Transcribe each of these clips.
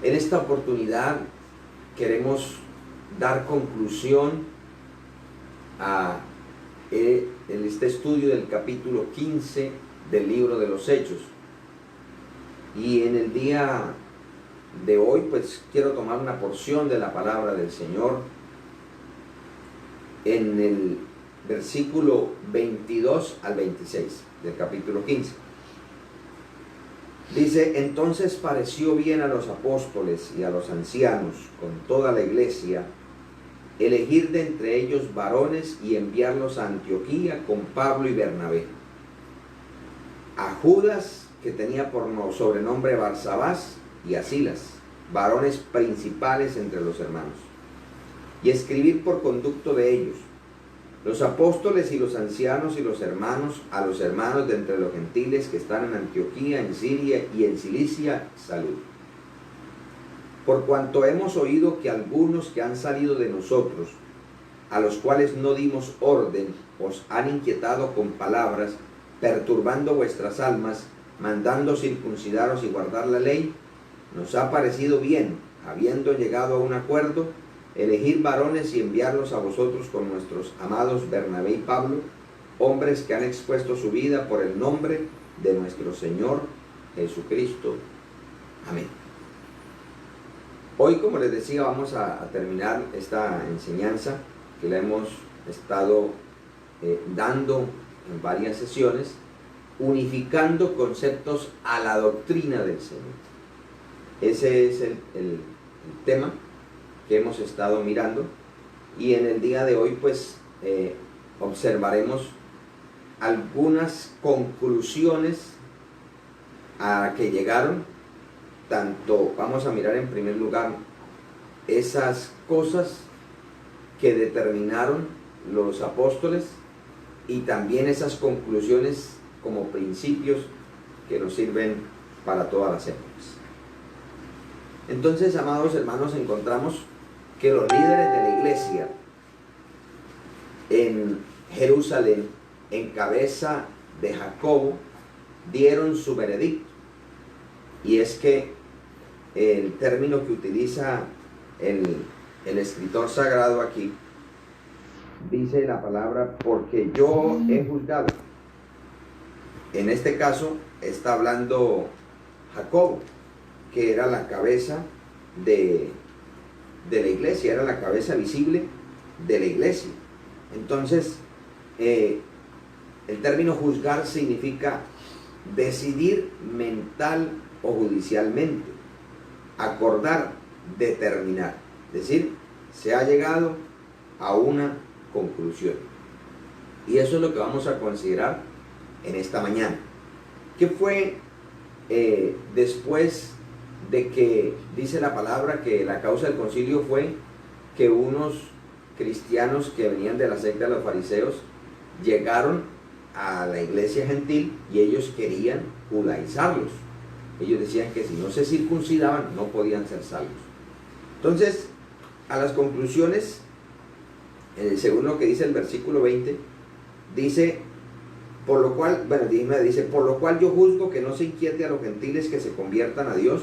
En esta oportunidad queremos dar conclusión a este estudio del capítulo 15 del libro de los Hechos. Y en el día de hoy pues quiero tomar una porción de la palabra del Señor en el versículo 22 al 26 del capítulo 15. Dice: entonces pareció bien a los apóstoles y a los ancianos con toda la iglesia elegir de entre ellos varones y enviarlos a Antioquía con Pablo y Bernabé, a Judas, que tenía por sobrenombre Barsabás, y a Silas, varones principales entre los hermanos, y escribir por conducto de ellos: los apóstoles y los ancianos y los hermanos, a los hermanos de entre los gentiles que están en Antioquía, en Siria y en Cilicia, salud. Por cuanto hemos oído que algunos que han salido de nosotros, a los cuales no dimos orden, os han inquietado con palabras, perturbando vuestras almas, mandando circuncidaros y guardar la ley, nos ha parecido bien, habiendo llegado a un acuerdo, elegir varones y enviarlos a vosotros con nuestros amados Bernabé y Pablo, hombres que han expuesto su vida por el nombre de nuestro Señor Jesucristo. Amén. Hoy, como les decía, vamos a terminar esta enseñanza que la hemos estado dando en varias sesiones, unificando conceptos a la doctrina del Señor. Ese es el tema que hemos estado mirando, y en el día de hoy pues observaremos algunas conclusiones a que llegaron. Tanto vamos a mirar en primer lugar esas cosas que determinaron los apóstoles y también esas conclusiones como principios que nos sirven para todas las épocas. Entonces, amados hermanos, encontramos que los líderes de la iglesia en Jerusalén, en cabeza de Jacobo, dieron su veredicto. Y es que el término que utiliza el escritor sagrado aquí, dice la palabra: porque yo he juzgado. En este caso está hablando Jacobo, que era la cabeza de la iglesia, era la cabeza visible de la iglesia. Entonces, el término juzgar significa decidir mental o judicialmente, acordar, determinar. Es decir, se ha llegado a una conclusión. Y eso es lo que vamos a considerar en esta mañana. ¿Qué fue después de que dice la palabra que la causa del concilio fue que unos cristianos que venían de la secta de los fariseos llegaron a la iglesia gentil y ellos querían judaizarlos? Ellos decían que si no se circuncidaban no podían ser salvos. Entonces, a las conclusiones, según lo que dice el versículo 20, dice: por lo cual, por lo cual yo juzgo que no se inquiete a los gentiles que se conviertan a Dios,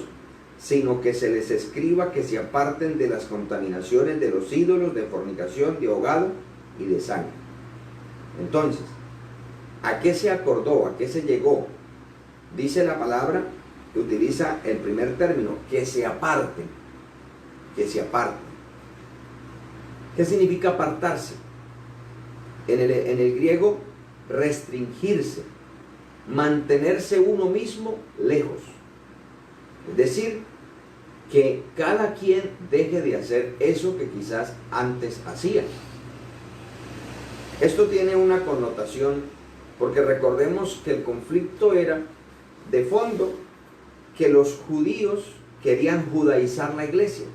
sino que se les escriba que se aparten de las contaminaciones de los ídolos, de fornicación, de ahogado y de sangre. Entonces, ¿a qué se acordó? ¿A qué se llegó? Dice la palabra que utiliza el primer término: que se aparten. Que se aparten. ¿Qué significa apartarse? En el griego, restringirse, mantenerse uno mismo lejos. Es decir, que cada quien deje de hacer eso que quizás antes hacía. Esto tiene una connotación, porque recordemos que el conflicto era de fondo que los judíos querían judaizar la iglesia,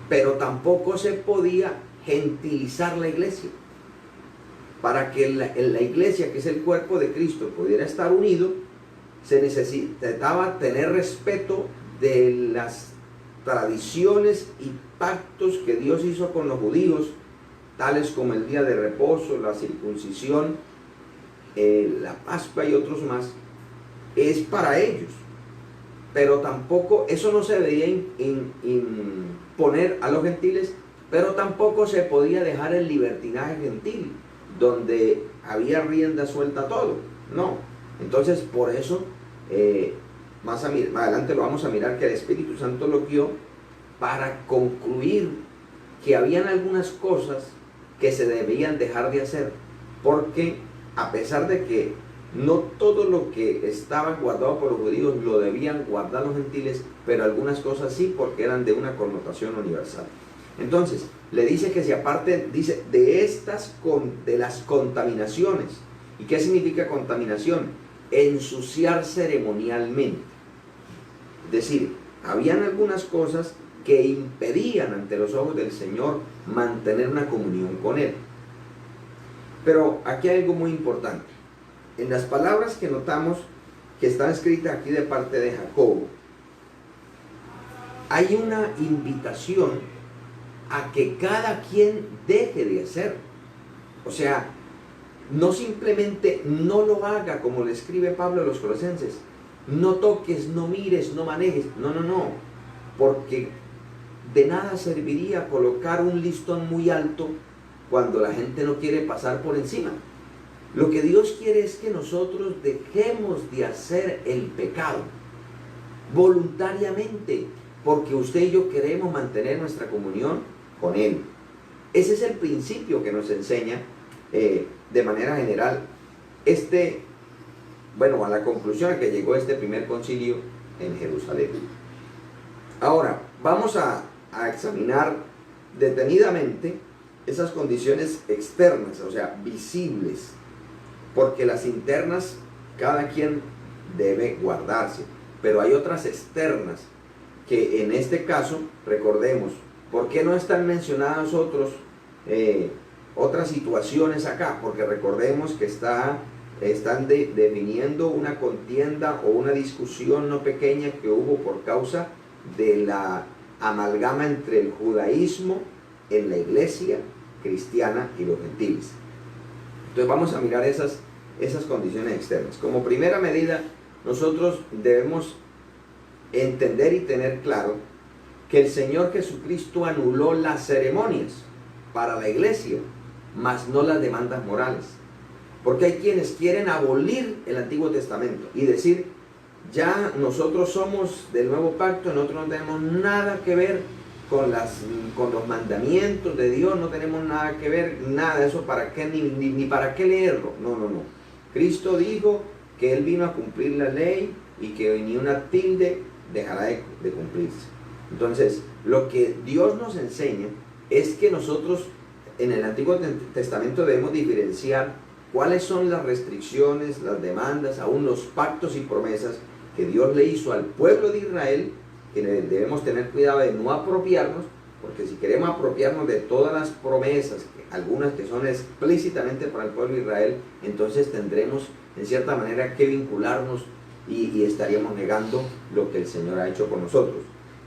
pero tampoco se podía gentilizar la iglesia. Para que la iglesia, que es el cuerpo de Cristo, pudiera estar unido, se necesitaba tener respeto de las tradiciones y pactos que Dios hizo con los judíos, tales como el día de reposo, la circuncisión, la Pascua y otros más. Es para ellos. pero tampoco, eso no se debía imponer a los gentiles, pero tampoco se podía dejar el libertinaje gentil, donde había rienda suelta a todo. No. Entonces, por eso, más adelante lo vamos a mirar, que el Espíritu Santo lo guió para concluir que habían algunas cosas que se debían dejar de hacer, porque a pesar de que no todo lo que estaba guardado por los judíos lo debían guardar los gentiles, pero algunas cosas sí, porque eran de una connotación universal. Entonces, le dice que se aparte, dice, de las contaminaciones. ¿Y qué significa contaminación? Ensuciar ceremonialmente. Es decir, habían algunas cosas que impedían ante los ojos del Señor mantener una comunión con Él. Pero aquí hay algo muy importante. En las palabras que notamos que están escritas aquí de parte de Jacobo, hay una invitación a que cada quien deje de hacer. O sea, no simplemente no lo haga como le escribe Pablo a los Colosenses. No toques, no mires, no manejes. No. Porque de nada serviría colocar un listón muy alto cuando la gente no quiere pasar por encima. Lo que Dios quiere es que nosotros dejemos de hacer el pecado voluntariamente, porque usted y yo queremos mantener nuestra comunión con Él. Ese es el principio que nos enseña de manera general a la conclusión a que llegó este primer concilio en Jerusalén. Ahora, vamos a examinar detenidamente esas condiciones externas, o sea, visibles, porque las internas cada quien debe guardarse, pero hay otras externas que en este caso, recordemos, ¿por qué no están mencionadas otras situaciones acá? Porque recordemos que están definiendo una contienda o una discusión no pequeña que hubo por causa de la amalgama entre el judaísmo en la iglesia cristiana y los gentiles. Entonces vamos a mirar esas condiciones externas. Como primera medida, nosotros debemos entender y tener claro que el Señor Jesucristo anuló las ceremonias para la iglesia, mas no las demandas morales. Porque hay quienes quieren abolir el Antiguo Testamento y decir, ya nosotros somos del nuevo pacto, nosotros no tenemos nada que ver con los mandamientos de Dios, no tenemos nada que ver, nada de eso, ¿para qué? Ni para qué leerlo. No. Cristo dijo que Él vino a cumplir la ley y que ni una tilde dejará de cumplirse. Entonces, lo que Dios nos enseña es que nosotros en el Antiguo Testamento debemos diferenciar cuáles son las restricciones, las demandas, aún los pactos y promesas que Dios le hizo al pueblo de Israel, que debemos tener cuidado de no apropiarnos, porque si queremos apropiarnos de todas las promesas, algunas que son explícitamente para el pueblo de Israel, entonces tendremos en cierta manera que vincularnos y estaríamos negando lo que el Señor ha hecho con nosotros.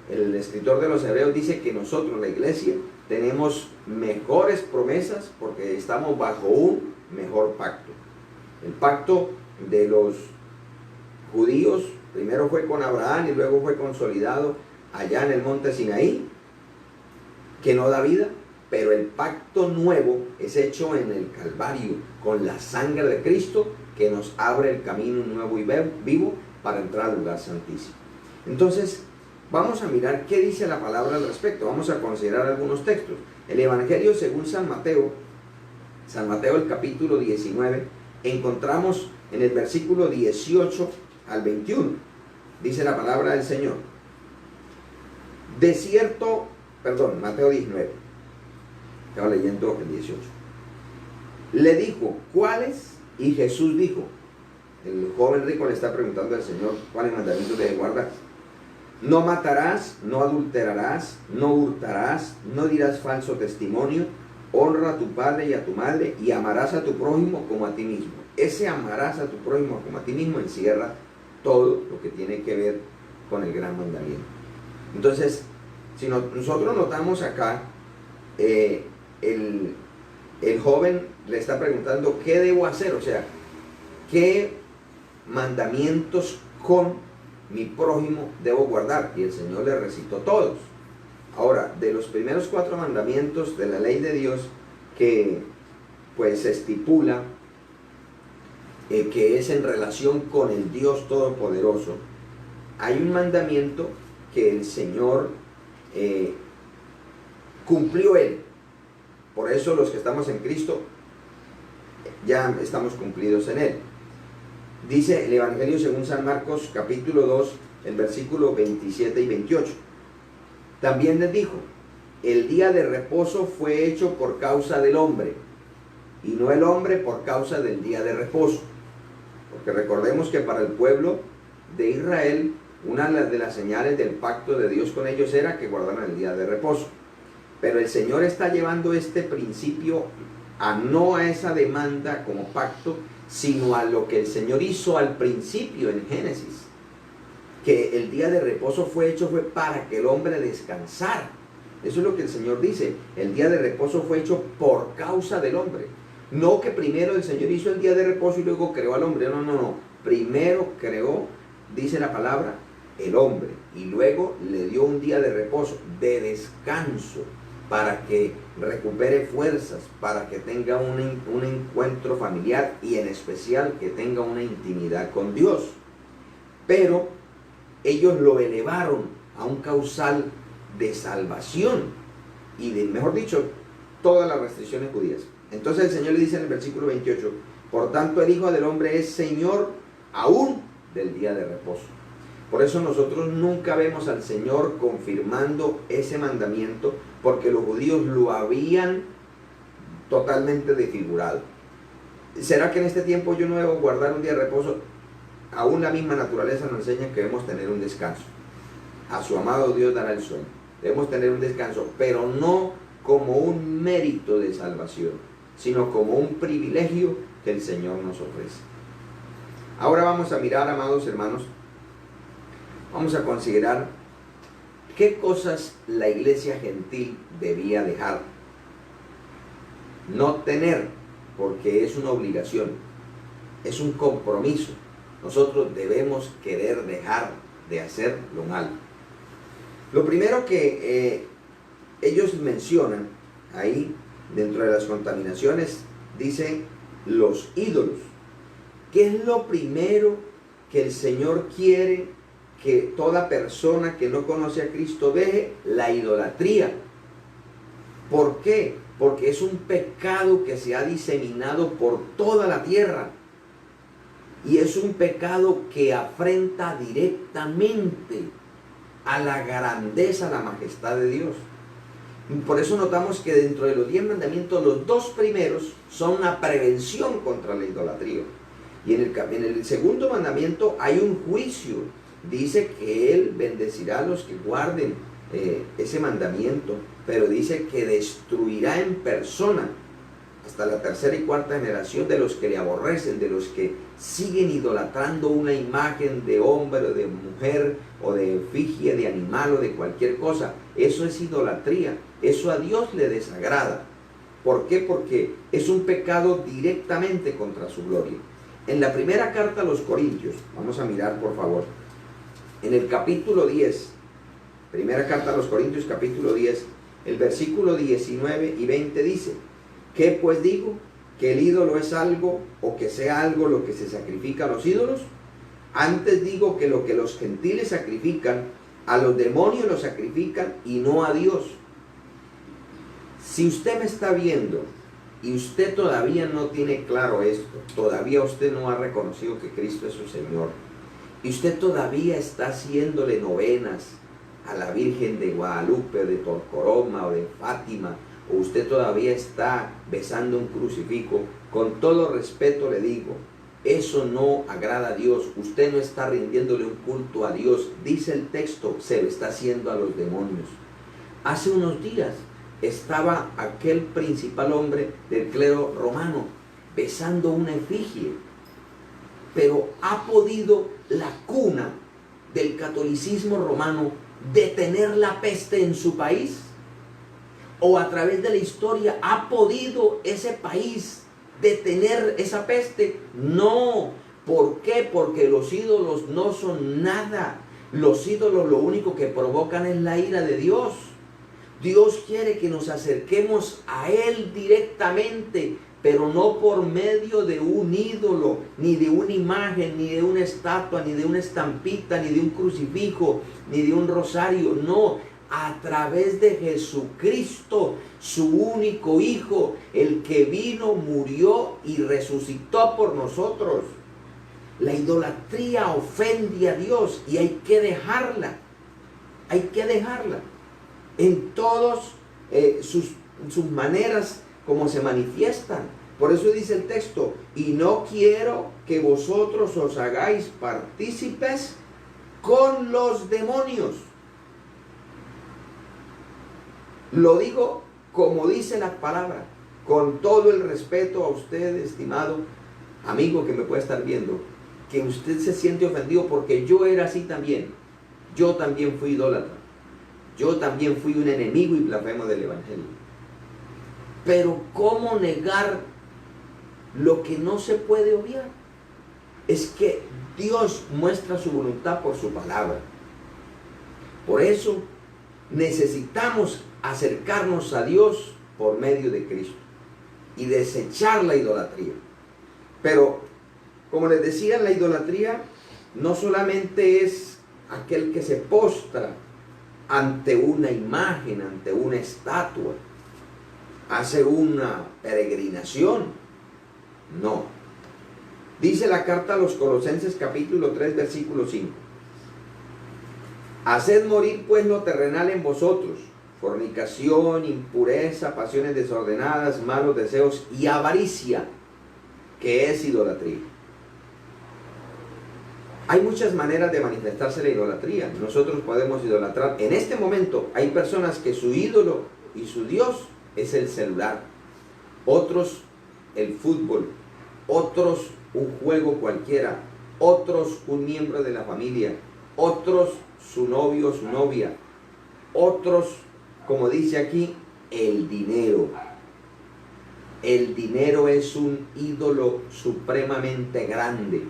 El escritor de los Hebreos dice que nosotros, la iglesia, tenemos mejores promesas porque estamos bajo un mejor pacto. El pacto de los judíos primero fue con Abraham y luego fue consolidado allá en el monte Sinaí, que no da vida, pero el pacto nuevo es hecho en el Calvario con la sangre de Cristo, que nos abre el camino nuevo y vivo para entrar al lugar santísimo. Entonces vamos a mirar qué dice la palabra al respecto. Vamos a considerar algunos textos. El Evangelio según San Mateo el capítulo 19, encontramos en el versículo 18 al 21, dice la palabra del Señor. Mateo 19, estaba leyendo el 18. Le dijo, ¿cuáles? Y Jesús dijo, el joven rico le está preguntando al Señor, ¿cuáles mandamientos debe guardar? No matarás, no adulterarás, no hurtarás, no dirás falso testimonio, honra a tu padre y a tu madre y amarás a tu prójimo como a ti mismo. Ese amarás a tu prójimo como a ti mismo encierra todo lo que tiene que ver con el gran mandamiento. Entonces, si nosotros notamos acá, el joven le está preguntando, ¿qué debo hacer? O sea, ¿qué mandamientos con mi prójimo debo guardar? Y el Señor le recitó todos. Ahora, de los primeros 4 mandamientos de la ley de Dios, que pues estipula que es en relación con el Dios Todopoderoso, hay un mandamiento que el Señor cumplió Él. Por eso los que estamos en Cristo ya estamos cumplidos en Él. Dice el Evangelio según San Marcos capítulo 2, el versículo 27 y 28. También les dijo: el día de reposo fue hecho por causa del hombre, y no el hombre por causa del día de reposo. Porque recordemos que para el pueblo de Israel, una de las señales del pacto de Dios con ellos era que guardaran el día de reposo. Pero el Señor está llevando este principio no a esa demanda como pacto, sino a lo que el Señor hizo al principio en Génesis. Que el día de reposo fue para que el hombre descansara. Eso es lo que el Señor dice. El día de reposo fue hecho por causa del hombre. No que primero el Señor hizo el día de reposo y luego creó al hombre. No. Primero creó, dice la palabra, el hombre. Y luego le dio un día de reposo, de descanso, para que recupere fuerzas, para que tenga un encuentro familiar y en especial que tenga una intimidad con Dios. Pero ellos lo elevaron a un causal de salvación y de, mejor dicho, todas las restricciones judías. Entonces el Señor le dice en el versículo 28: por tanto el Hijo del Hombre es Señor aún del día de reposo. Por eso nosotros nunca vemos al Señor confirmando ese mandamiento, porque los judíos lo habían totalmente desfigurado. ¿Será que en este tiempo yo no debo guardar un día de reposo? Aún la misma naturaleza nos enseña que debemos tener un descanso. A su amado Dios dará el sueño. Debemos tener un descanso, pero no como un mérito de salvación, sino como un privilegio que el Señor nos ofrece. Ahora vamos a mirar, amados hermanos, vamos a considerar qué cosas la iglesia gentil debía dejar. No tener, porque es una obligación, es un compromiso. Nosotros debemos querer dejar de hacer lo malo. Lo primero que ellos mencionan ahí, dentro de las contaminaciones, dice los ídolos. ¿Qué es lo primero que el Señor quiere que toda persona que no conoce a Cristo deje? La idolatría. ¿Por qué? Porque es un pecado que se ha diseminado por toda la tierra. Y es un pecado que afrenta directamente a la grandeza, a la majestad de Dios. Por eso notamos que dentro de los 10 mandamientos, los 2 primeros son una prevención contra la idolatría. Y en el segundo mandamiento hay un juicio. Dice que Él bendecirá a los que guarden ese mandamiento, pero dice que destruirá en persona hasta la 3ª y 4ª generación de los que le aborrecen, de los que siguen idolatrando una imagen de hombre o de mujer o de efigie de animal o de cualquier cosa. Eso es idolatría, eso a Dios le desagrada. ¿Por qué? Porque es un pecado directamente contra su gloria. En la primera carta a los Corintios, vamos a mirar por favor, en el capítulo 10, primera carta a los Corintios capítulo 10, el versículo 19 y 20 dice: ¿qué pues digo? ¿Que el ídolo es algo o que sea algo lo que se sacrifica a los ídolos? Antes digo que lo que los gentiles sacrifican, a los demonios lo sacrifican y no a Dios. Si usted me está viendo y usted todavía no tiene claro esto, todavía usted no ha reconocido que Cristo es su Señor, y usted todavía está haciéndole novenas a la Virgen de Guadalupe, de Torcoroma o de Fátima, o usted todavía está besando un crucifijo, con todo respeto le digo, eso no agrada a Dios. Usted no está rindiéndole un culto a Dios. Dice el texto, se lo está haciendo a los demonios. Hace unos días estaba aquel principal hombre del clero romano besando una efigie, pero ¿ha podido la cuna del catolicismo romano detener la peste en su país? ¿O a través de la historia ha podido ese país detener esa peste? No, ¿Por qué? Porque los ídolos no son nada. Los ídolos lo único que provocan es la ira de Dios. Dios quiere que nos acerquemos a Él directamente, pero no por medio de un ídolo, ni de una imagen, ni de una estatua, ni de una estampita, ni de un crucifijo, ni de un rosario. No, a través de Jesucristo, su único Hijo, el que vino, murió y resucitó por nosotros. La idolatría ofende a Dios y hay que dejarla. Hay que dejarla en todas sus maneras como se manifiestan. Por eso dice el texto, y no quiero que vosotros os hagáis partícipes con los demonios. Lo digo como dice la palabra, con todo el respeto a usted, estimado amigo que me puede estar viendo, que usted se siente ofendido porque yo era así también. Yo también fui idólatra. Yo también fui un enemigo y blasfemo del Evangelio. Pero ¿cómo negar lo que no se puede obviar? Es que Dios muestra su voluntad por su palabra. Por eso necesitamos acercarnos a Dios por medio de Cristo y desechar la idolatría. Pero, como les decía, la idolatría no solamente es aquel que se postra ante una imagen, ante una estatua, hace una peregrinación. No. Dice la carta a los Colosenses capítulo 3 versículo 5. Haced morir pues lo terrenal en vosotros, fornicación, impureza, pasiones desordenadas, malos deseos y avaricia, que es idolatría. Hay muchas maneras de manifestarse la idolatría. Nosotros podemos idolatrar. En este momento hay personas que su ídolo y su Dios es el celular. Otros el fútbol. Otros un juego cualquiera. Otros un miembro de la familia. Otros su novio o su novia. Otros, como dice aquí, el dinero. El dinero es un ídolo supremamente grande.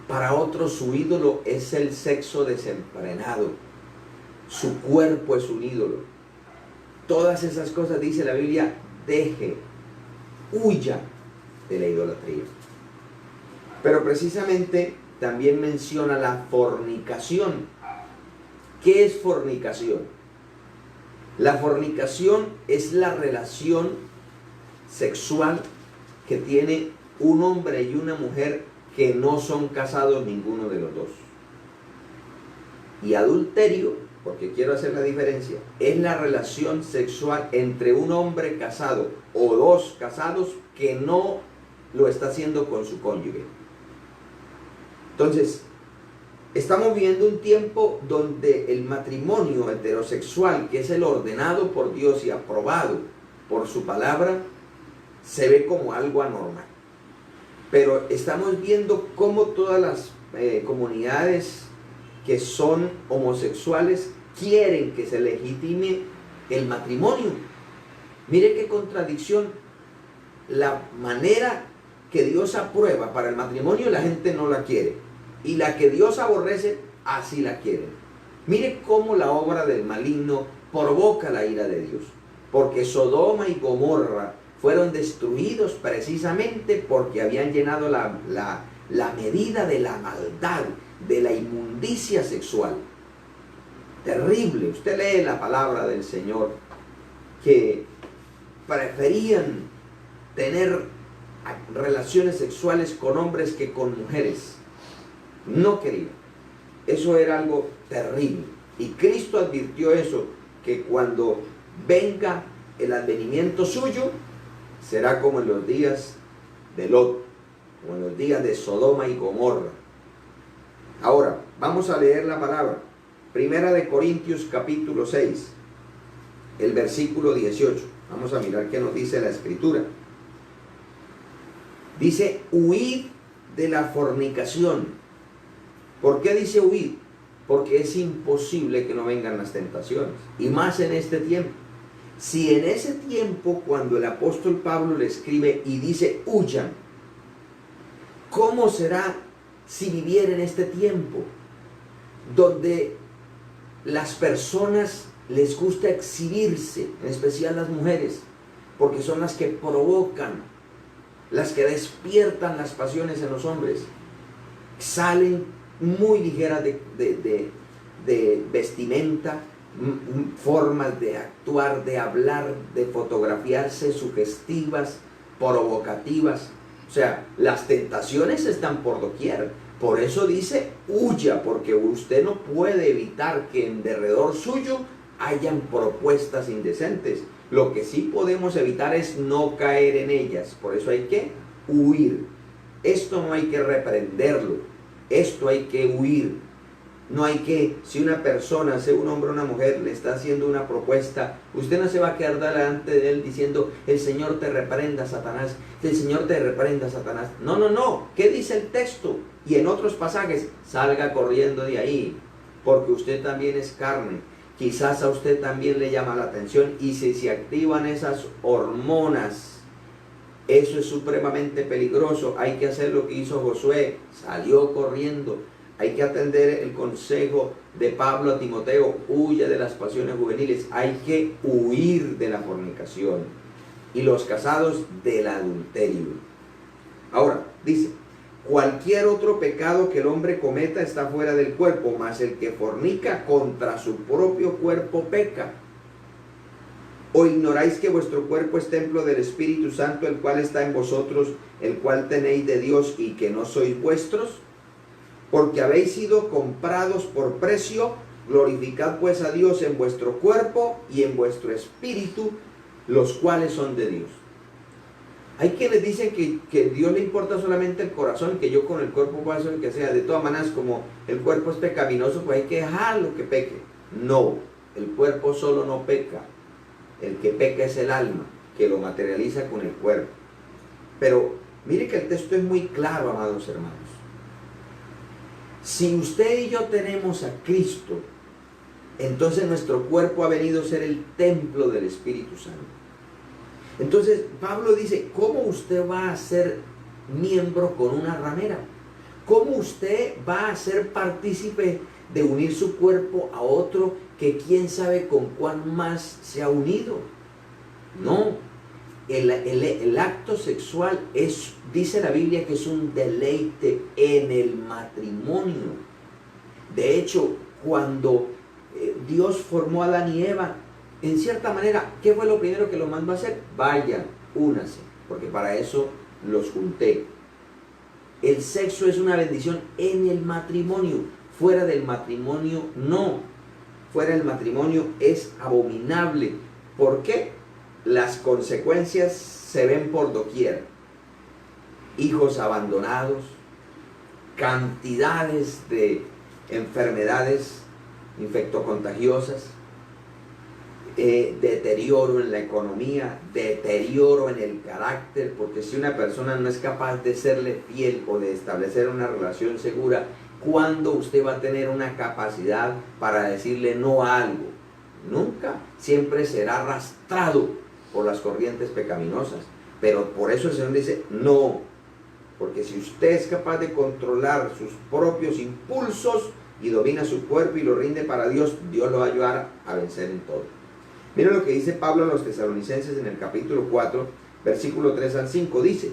Para otros su ídolo es el sexo desenfrenado. Su cuerpo es un ídolo. Todas esas cosas, dice la Biblia, huya de la idolatría. Pero precisamente también menciona la fornicación. ¿Qué es fornicación? La fornicación es la relación sexual que tiene un hombre y una mujer que no son casados ninguno de los dos. Y adulterio, porque quiero hacer la diferencia, es la relación sexual entre un hombre casado o dos casados que no lo está haciendo con su cónyuge. Entonces, estamos viviendo un tiempo donde el matrimonio heterosexual, que es el ordenado por Dios y aprobado por su palabra, se ve como algo anormal. Pero estamos viendo cómo todas las comunidades que son homosexuales quieren que se legitime el matrimonio. Mire qué contradicción. La manera que Dios aprueba para el matrimonio, la gente no la quiere. Y la que Dios aborrece, así la quieren. Mire cómo la obra del maligno provoca la ira de Dios. Porque Sodoma y Gomorra fueron destruidos precisamente porque habían llenado la medida de la maldad, de la inmundicia sexual. Terrible. Usted lee la palabra del Señor, que preferían tener relaciones sexuales con hombres que con mujeres. No querían. Eso era algo terrible. Y Cristo advirtió eso, que cuando venga el advenimiento suyo, será como en los días de Lot, como en los días de Sodoma y Gomorra. Ahora, vamos a leer la palabra. Primera de Corintios capítulo 6, el versículo 18. Vamos a mirar qué nos dice la Escritura. Dice, huid de la fornicación. ¿Por qué dice huid? Porque es imposible que no vengan las tentaciones. Y más en este tiempo. Si en ese tiempo, cuando el apóstol Pablo le escribe y dice, huyan, ¿Cómo será si viviera en este tiempo donde las personas les gusta exhibirse, en especial las mujeres, porque son las que provocan, las que despiertan las pasiones en los hombres? Salen muy ligeras de vestimenta, formas de actuar, de hablar, de fotografiarse, sugestivas, provocativas. O sea, las tentaciones están por doquier. Por eso dice, huya, porque usted no puede evitar que en derredor suyo hayan propuestas indecentes. Lo que sí podemos evitar es no caer en ellas. Por eso hay que huir. Esto no hay que reprenderlo. Esto hay que huir. No hay que, si una persona, sea un hombre o una mujer, le está haciendo una propuesta, usted no se va a quedar delante de él diciendo, el Señor te reprenda, Satanás, el Señor te reprenda, Satanás. No, no, no. ¿Qué dice el texto? Y en otros pasajes, salga corriendo de ahí, porque usted también es carne. Quizás a usted también le llama la atención, y si se activan esas hormonas, eso es supremamente peligroso. Hay que hacer lo que hizo Josué, salió corriendo. Hay que atender el consejo de Pablo a Timoteo, huye de las pasiones juveniles. Hay que huir de la fornicación. Y los casados del adulterio. Ahora, dice, cualquier otro pecado que el hombre cometa está fuera del cuerpo, mas el que fornica contra su propio cuerpo peca. ¿O ignoráis que vuestro cuerpo es templo del Espíritu Santo, el cual está en vosotros, el cual tenéis de Dios, y que no sois vuestros? Porque habéis sido comprados por precio. Glorificad pues a Dios en vuestro cuerpo y en vuestro espíritu, los cuales son de Dios. Hay quienes dicen que Dios le importa solamente el corazón, que yo con el cuerpo puedo hacer lo que sea. De todas maneras, como el cuerpo es pecaminoso, pues hay que dejarlo que peque. No, el cuerpo solo no peca. El que peca es el alma, que lo materializa con el cuerpo. Pero mire que el texto es muy claro, amados hermanos. Si usted y yo tenemos a Cristo, entonces nuestro cuerpo ha venido a ser el templo del Espíritu Santo. Entonces Pablo dice, ¿cómo usted va a ser miembro con una ramera? ¿Cómo usted va a ser partícipe de unir su cuerpo a otro que quién sabe con cuán más se ha unido? No. El acto sexual es, dice la Biblia, que es un deleite en el matrimonio. De hecho, cuando Dios formó a Adán y Eva, en cierta manera, ¿qué fue lo primero que los mandó a hacer? Vayan, únanse, porque para eso los junté. El sexo es una bendición en el matrimonio. Fuera del matrimonio, no. Fuera del matrimonio es abominable. ¿Por qué? Las consecuencias se ven por doquier. Hijos abandonados, cantidades de enfermedades infectocontagiosas, deterioro en la economía, deterioro en el carácter, porque si una persona no es capaz de serle fiel o de establecer una relación segura, ¿cuándo usted va a tener una capacidad para decirle no a algo? Nunca. Siempre será arrastrado por las corrientes pecaminosas. Pero por eso el Señor dice no, porque si usted es capaz de controlar sus propios impulsos y domina su cuerpo y lo rinde para Dios, Dios lo va a ayudar a vencer en todo. Miren lo que dice Pablo a los Tesalonicenses en el capítulo 4, versículo 3 al 5, dice,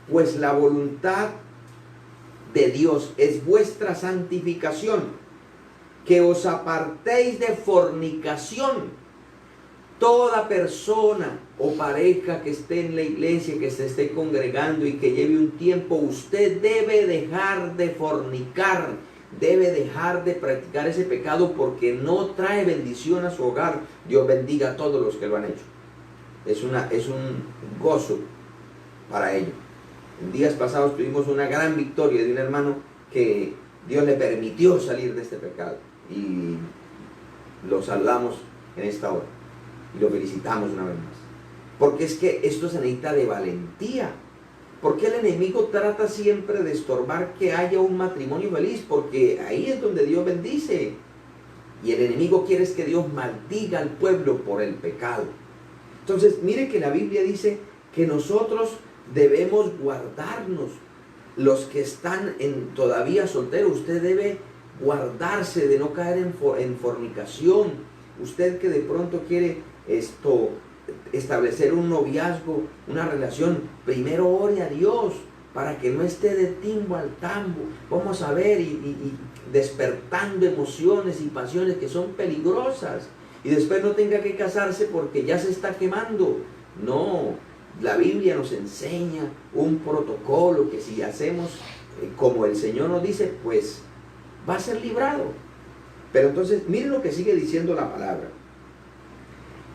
pues la voluntad de Dios es vuestra santificación, que os apartéis de fornicación. Toda persona o pareja que esté en la iglesia, que se esté congregando y que lleve un tiempo, usted debe dejar de fornicar, debe dejar de practicar ese pecado porque no trae bendición a su hogar. Dios bendiga a todos los que lo han hecho. Es un gozo para ellos. En días pasados tuvimos una gran victoria de un hermano que Dios le permitió salir de este pecado y lo saludamos en esta hora. Y lo felicitamos una vez más. Porque es que esto se necesita de valentía. Porque el enemigo trata siempre de estorbar que haya un matrimonio feliz. Porque ahí es donde Dios bendice. Y el enemigo quiere es que Dios maldiga al pueblo por el pecado. Entonces, mire que la Biblia dice que nosotros debemos guardarnos. los que están todavía solteros, usted debe guardarse de no caer en fornicación. Usted que de pronto quiere establecer un noviazgo, una relación, primero ore a Dios para que no esté de timbo al tambo. Vamos a ver, y despertando emociones y pasiones que son peligrosas, y después no tenga que casarse porque ya se está quemando. No, la Biblia nos enseña un protocolo que si hacemos como el Señor nos dice, pues va a ser librado. Pero entonces, miren lo que sigue diciendo la palabra.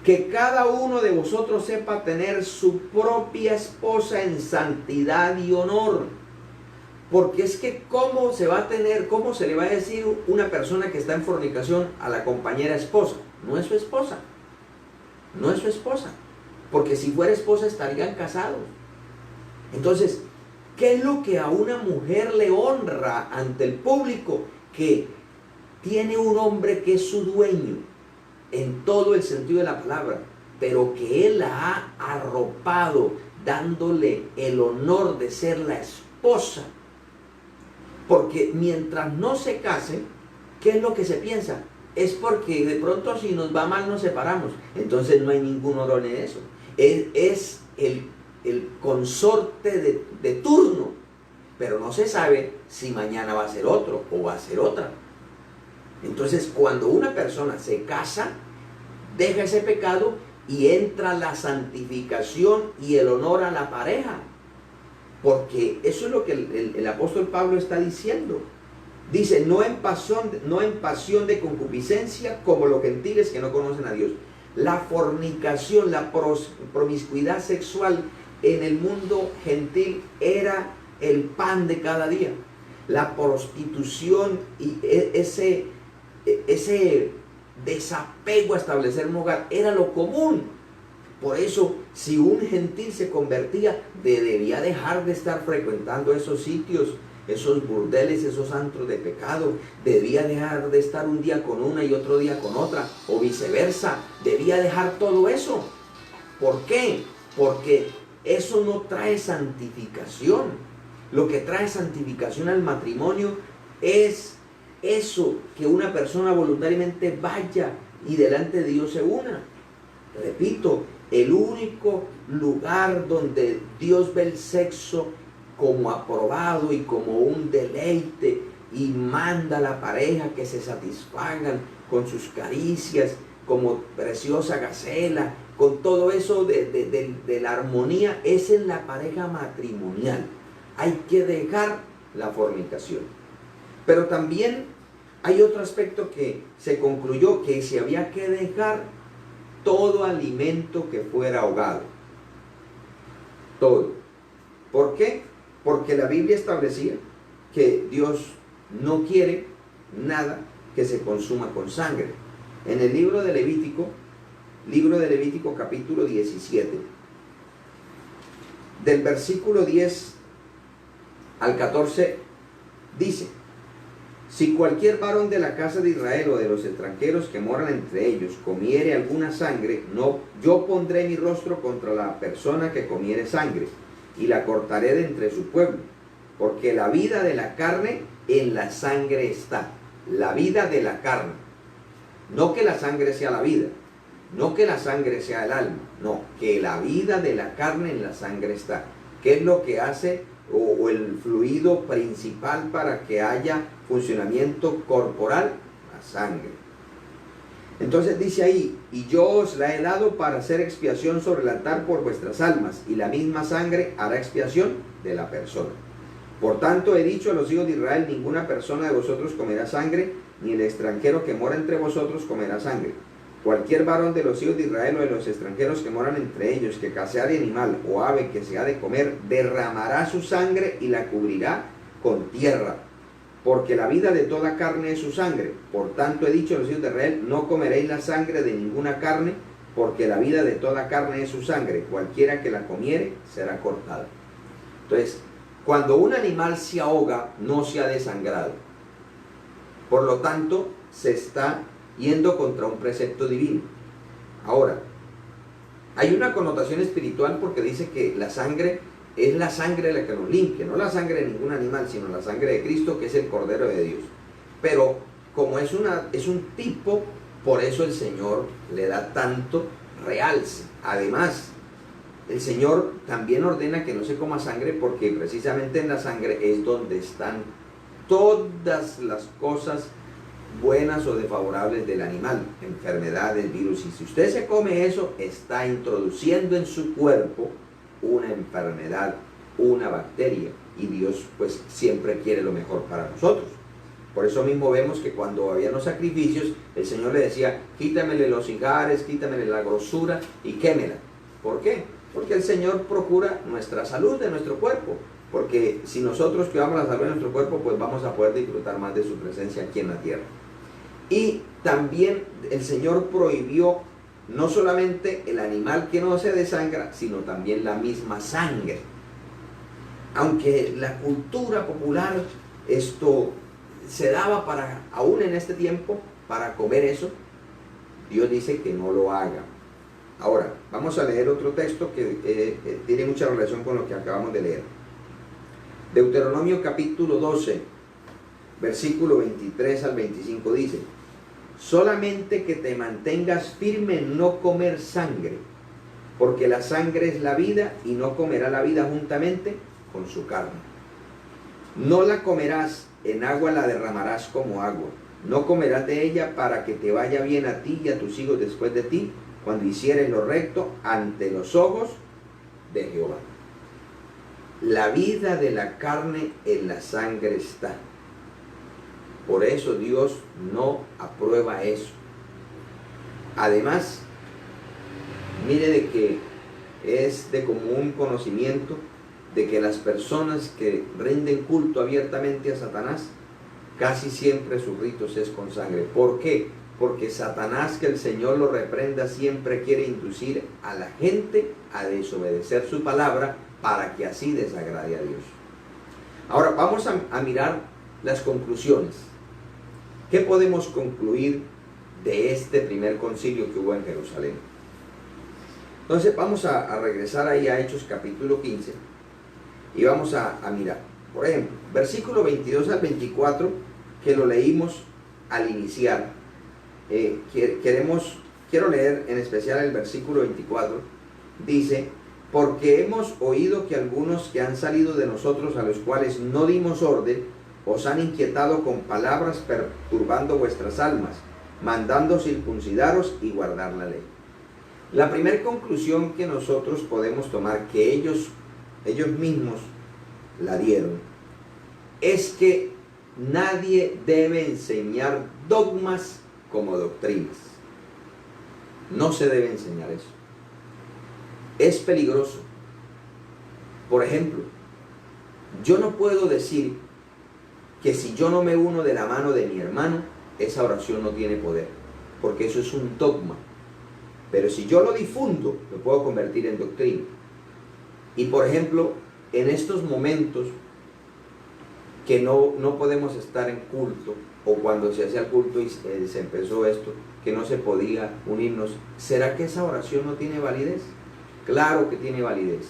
Que cada uno de vosotros sepa tener su propia esposa en santidad y honor. Porque es que cómo se le va a decir una persona que está en fornicación a la compañera esposa. No es su esposa. No es su esposa. Porque si fuera esposa estarían casados. Entonces, ¿qué es lo que a una mujer le honra ante el público? Que tiene un hombre que es su dueño, en todo el sentido de la palabra, pero que él la ha arropado, dándole el honor de ser la esposa. Porque mientras no se case, ¿qué es lo que se piensa? Es porque de pronto si nos va mal nos separamos. Entonces no hay ningún honor en eso. Él es el consorte de turno, pero no se sabe si mañana va a ser otro o va a ser otra. Entonces, cuando una persona se casa, deja ese pecado y entra la santificación y el honor a la pareja. Porque eso es lo que el apóstol Pablo está diciendo. Dice, no en pasión de concupiscencia como los gentiles que no conocen a Dios. La fornicación, la promiscuidad sexual en el mundo gentil era el pan de cada día. La prostitución y ese desapego a establecer un hogar era lo común. Por eso, si un gentil se convertía, debía dejar de estar frecuentando esos sitios, esos burdeles, esos antros de pecado. Debía dejar de estar un día con una y otro día con otra, o viceversa. Debía dejar todo eso. ¿Por qué? Porque eso no trae santificación. Lo que trae santificación al matrimonio es eso, que una persona voluntariamente vaya y delante de Dios se una. Repito, el único lugar donde Dios ve el sexo como aprobado y como un deleite y manda a la pareja que se satisfagan con sus caricias como preciosa gacela, con todo eso de la armonía, es en la pareja matrimonial. Hay que dejar la fornicación. Pero también hay otro aspecto que se concluyó, que se había que dejar todo alimento que fuera ahogado. Todo. ¿Por qué? Porque la Biblia establecía que Dios no quiere nada que se consuma con sangre. En el libro de Levítico capítulo 17, del versículo 10 al 14, dice: si cualquier varón de la casa de Israel o de los extranjeros que moran entre ellos comiere alguna sangre, yo pondré mi rostro contra la persona que comiere sangre, y la cortaré de entre su pueblo, porque la vida de la carne en la sangre está. La vida de la carne. No que la sangre sea la vida, no que la sangre sea el alma, no, que la vida de la carne en la sangre está. ¿Qué es lo que hace o el fluido principal para que haya funcionamiento corporal? La sangre. Entonces dice ahí: y yo os la he dado para hacer expiación sobre el altar por vuestras almas, y la misma sangre hará expiación de la persona. Por tanto he dicho a los hijos de Israel: ninguna persona de vosotros comerá sangre, ni el extranjero que mora entre vosotros comerá sangre. Cualquier varón de los hijos de Israel o de los extranjeros que moran entre ellos, que caseare animal o ave que se ha de comer, derramará su sangre y la cubrirá con tierra. Porque la vida de toda carne es su sangre. Por tanto he dicho a los hijos de Israel: no comeréis la sangre de ninguna carne, porque la vida de toda carne es su sangre. Cualquiera que la comiere será cortada. Entonces, cuando un animal se ahoga, no se ha desangrado. Por lo tanto, se está yendo contra un precepto divino. Ahora, hay una connotación espiritual porque dice que la sangre es la sangre la que nos limpia, no la sangre de ningún animal, sino la sangre de Cristo, que es el Cordero de Dios. Pero como es un tipo, por eso el Señor le da tanto realce. Además, el Señor también ordena que no se coma sangre, porque precisamente en la sangre es donde están todas las cosas buenas o desfavorables del animal, enfermedades, virus. Y si usted se come eso, está introduciendo en su cuerpo una enfermedad, una bacteria, y Dios pues siempre quiere lo mejor para nosotros. Por eso mismo vemos que cuando había los sacrificios, el Señor le decía: quítamele los ijares, quítamele la grosura y quémela. ¿Por qué? Porque el Señor procura nuestra salud de nuestro cuerpo. Porque si nosotros cuidamos la salud de nuestro cuerpo, pues vamos a poder disfrutar más de su presencia aquí en la tierra. Y también el Señor prohibió no solamente el animal que no se desangra, sino también la misma sangre. Aunque la cultura popular esto se daba para, aún en este tiempo, para comer eso, Dios dice que no lo haga. Ahora, vamos a leer otro texto que tiene mucha relación con lo que acabamos de leer. Deuteronomio capítulo 12, versículo 23 al 25 dice: solamente que te mantengas firme en no comer sangre, porque la sangre es la vida, y no comerá la vida juntamente con su carne. No la comerás, en agua la derramarás como agua. No comerás de ella, para que te vaya bien a ti y a tus hijos después de ti, cuando hicieres lo recto ante los ojos de Jehová. La vida de la carne en la sangre está. Por eso Dios no aprueba eso. Además, mire de que es de común conocimiento de que las personas que rinden culto abiertamente a Satanás, casi siempre sus ritos es con sangre. ¿Por qué? Porque Satanás, que el Señor lo reprenda, siempre quiere inducir a la gente a desobedecer su palabra, para que así desagrade a Dios. Ahora vamos a mirar las conclusiones. ¿Qué podemos concluir de este primer concilio que hubo en Jerusalén? Entonces vamos a regresar ahí a Hechos capítulo 15 y vamos a mirar. Por ejemplo, versículo 22 al 24, que lo leímos al iniciar. Quiero leer en especial el versículo 24. Dice: porque hemos oído que algunos que han salido de nosotros, a los cuales no dimos orden, os han inquietado con palabras, perturbando vuestras almas, mandando circuncidaros y guardar la ley. La primera conclusión que nosotros podemos tomar, que ellos mismos la dieron, es que nadie debe enseñar dogmas como doctrinas. No se debe enseñar eso. Es peligroso. Por ejemplo, yo no puedo decir que si yo no me uno de la mano de mi hermano, esa oración no tiene poder, porque eso es un dogma. Pero si yo lo difundo, lo puedo convertir en doctrina. Y por ejemplo, en estos momentos que no podemos estar en culto, o cuando se hacía el culto y se empezó esto, que no se podía unirnos, ¿será que esa oración no tiene validez? Claro que tiene validez,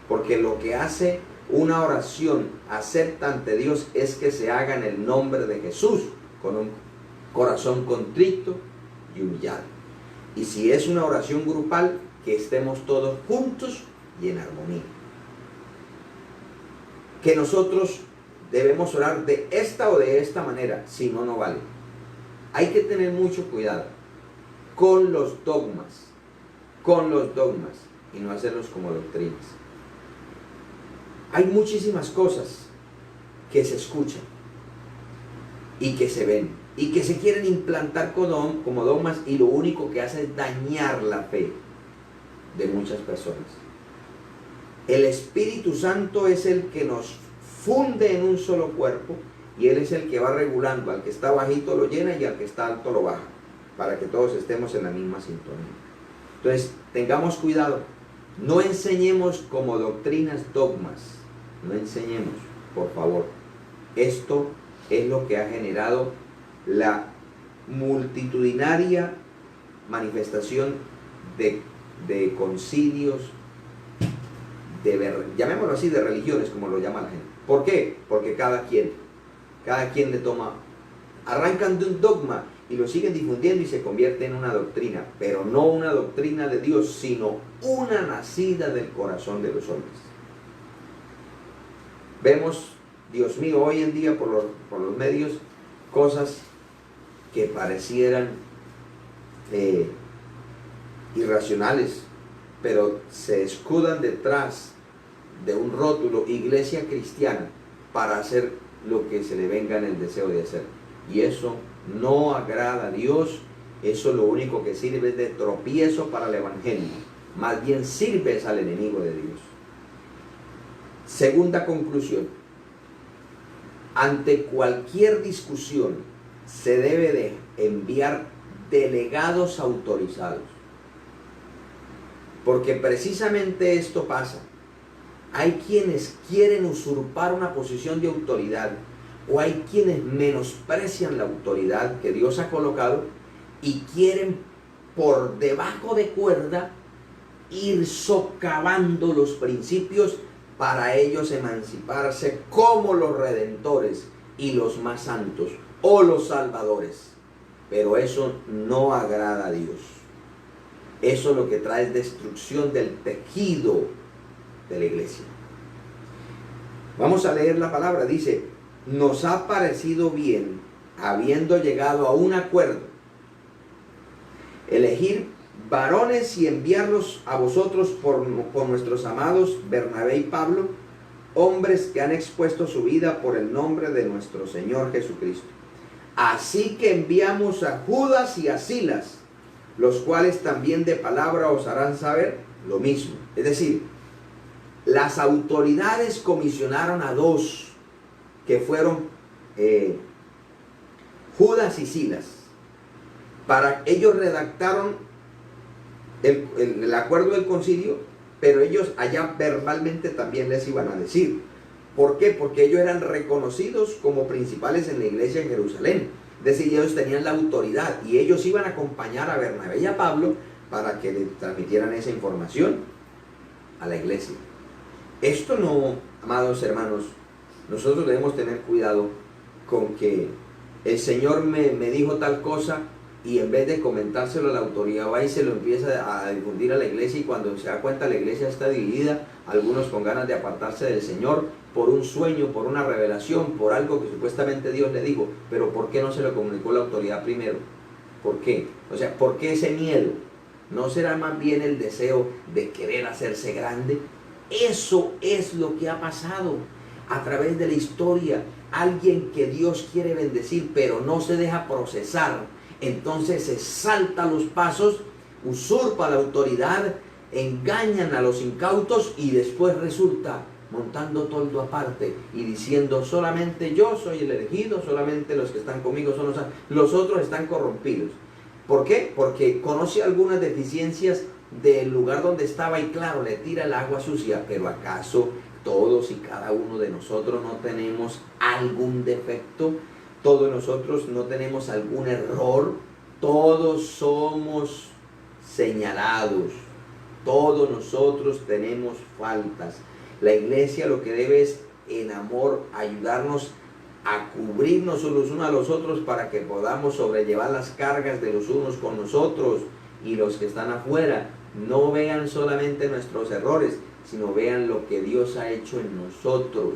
porque lo que hace una oración acepta ante Dios es que se haga en el nombre de Jesús, con un corazón contrito y humillado. Y si es una oración grupal, que estemos todos juntos y en armonía. Que nosotros debemos orar de esta o de esta manera, si no, no vale. Hay que tener mucho cuidado con los dogmas, y no hacerlos como doctrinas. Hay muchísimas cosas que se escuchan y que se ven y que se quieren implantar como dogmas, y lo único que hace es dañar la fe de muchas personas. El Espíritu Santo es el que nos funde en un solo cuerpo, y Él es el que va regulando. Al que está bajito lo llena y al que está alto lo baja, para que todos estemos en la misma sintonía. Entonces, tengamos cuidado. No enseñemos como doctrinas dogmas. No enseñemos, por favor. Esto es lo que ha generado la multitudinaria manifestación de concilios, llamémoslo así, de religiones, como lo llama la gente. ¿Por qué? Porque cada quien le toma, arrancan de un dogma y lo siguen difundiendo y se convierte en una doctrina, pero no una doctrina de Dios, sino una nacida del corazón de los hombres. Vemos, Dios mío, hoy en día por los medios, cosas que parecieran irracionales, pero se escudan detrás de un rótulo iglesia cristiana para hacer lo que se le venga en el deseo de hacer. Y eso no agrada a Dios. Eso lo único que sirve es de tropiezo para el evangelio. Más bien sirve al enemigo de Dios. Segunda conclusión. Ante cualquier discusión se debe de enviar delegados autorizados. Porque precisamente esto pasa. Hay quienes quieren usurpar una posición de autoridad, o hay quienes menosprecian la autoridad que Dios ha colocado y quieren por debajo de cuerda ir socavando los principios para ellos emanciparse como los redentores y los más santos o los salvadores. Pero eso no agrada a Dios. Eso lo que trae es destrucción del tejido de la iglesia. Vamos a leer la palabra. Dice: nos ha parecido bien, habiendo llegado a un acuerdo, elegir varones y enviarlos a vosotros por nuestros amados Bernabé y Pablo, hombres que han expuesto su vida por el nombre de nuestro Señor Jesucristo. Así que enviamos a Judas y a Silas, los cuales también de palabra os harán saber lo mismo. Es decir, las autoridades comisionaron a dos, que fueron Judas y Silas. Para ellos redactaron el acuerdo del concilio, pero ellos allá verbalmente también les iban a decir. ¿Por qué? Porque ellos eran reconocidos como principales en la iglesia en Jerusalén. Es decir, ellos tenían la autoridad y ellos iban a acompañar a Bernabé y a Pablo para que le transmitieran esa información a la iglesia. Esto no, amados hermanos, nosotros debemos tener cuidado con que el Señor me dijo tal cosa y en vez de comentárselo a la autoridad va y se lo empieza a difundir a la iglesia, y cuando se da cuenta la iglesia está dividida, algunos con ganas de apartarse del Señor por un sueño, por una revelación, por algo que supuestamente Dios le dijo. Pero ¿por qué no se lo comunicó la autoridad primero? ¿Por qué? O sea, ¿por qué ese miedo? ¿No será más bien el deseo de querer hacerse grande? Eso es lo que ha pasado a través de la historia. Alguien que Dios quiere bendecir, pero no se deja procesar. Entonces se salta los pasos, usurpa la autoridad, engañan a los incautos y después resulta montando toldo aparte y diciendo: solamente yo soy el elegido, solamente los que están conmigo son los otros están corrompidos. ¿Por qué? Porque conoce algunas deficiencias del lugar donde estaba y claro, le tira el agua sucia. Pero ¿acaso todos y cada uno de nosotros no tenemos algún defecto? Todos nosotros no tenemos algún error. Todos somos señalados. Todos nosotros tenemos faltas. La iglesia lo que debe es, en amor, ayudarnos a cubrirnos los unos a los otros para que podamos sobrellevar las cargas de los unos con nosotros. Y los que están afuera no vean solamente nuestros errores, sino vean lo que Dios ha hecho en nosotros.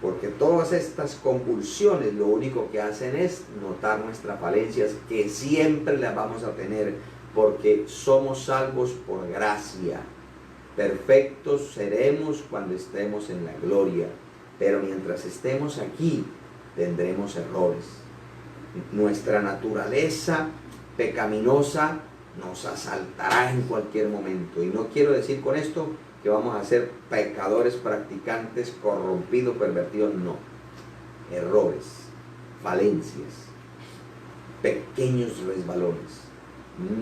Porque todas estas convulsiones lo único que hacen es notar nuestras falencias, que siempre las vamos a tener, porque somos salvos por gracia. Perfectos seremos cuando estemos en la gloria, pero mientras estemos aquí tendremos errores. Nuestra naturaleza pecaminosa nos asaltará en cualquier momento, y no quiero decir con esto que vamos a ser pecadores, practicantes, corrompidos, pervertidos, no. Errores, falencias, pequeños resbalones,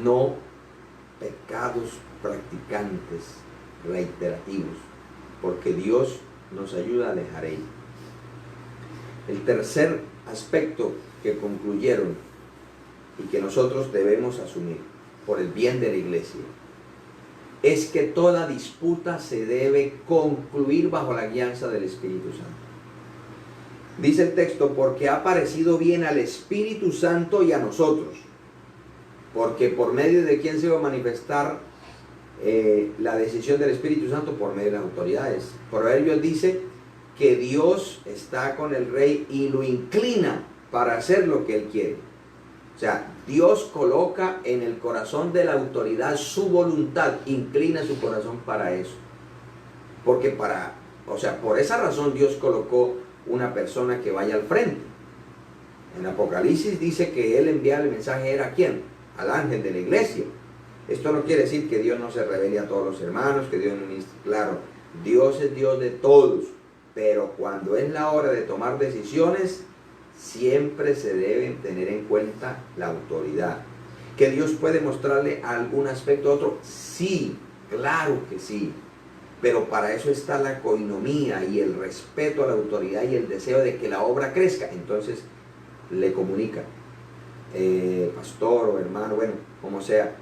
no pecados practicantes reiterativos, porque Dios nos ayuda a alejar ello. El tercer aspecto que concluyeron y que nosotros debemos asumir por el bien de la iglesia es que toda disputa se debe concluir bajo la guianza del Espíritu Santo. Dice el texto, porque ha parecido bien al Espíritu Santo y a nosotros, porque por medio de quién se va a manifestar la decisión del Espíritu Santo, por medio de las autoridades. Proverbios dice que Dios está con el rey y lo inclina para hacer lo que él quiere. O sea, Dios coloca en el corazón de la autoridad su voluntad, inclina su corazón para eso. Porque por esa razón Dios colocó una persona que vaya al frente. En Apocalipsis dice que él enviaba el mensaje, ¿era a quién? Al ángel de la iglesia. Esto no quiere decir que Dios no se revele a todos los hermanos, que Dios no ministre. Claro, Dios es Dios de todos, pero cuando es la hora de tomar decisiones, siempre se debe tener en cuenta la autoridad. ¿Que Dios puede mostrarle algún aspecto a otro? Sí, claro que sí. Pero para eso está la coinonía y el respeto a la autoridad y el deseo de que la obra crezca. Entonces le comunica, pastor o hermano, bueno, como sea,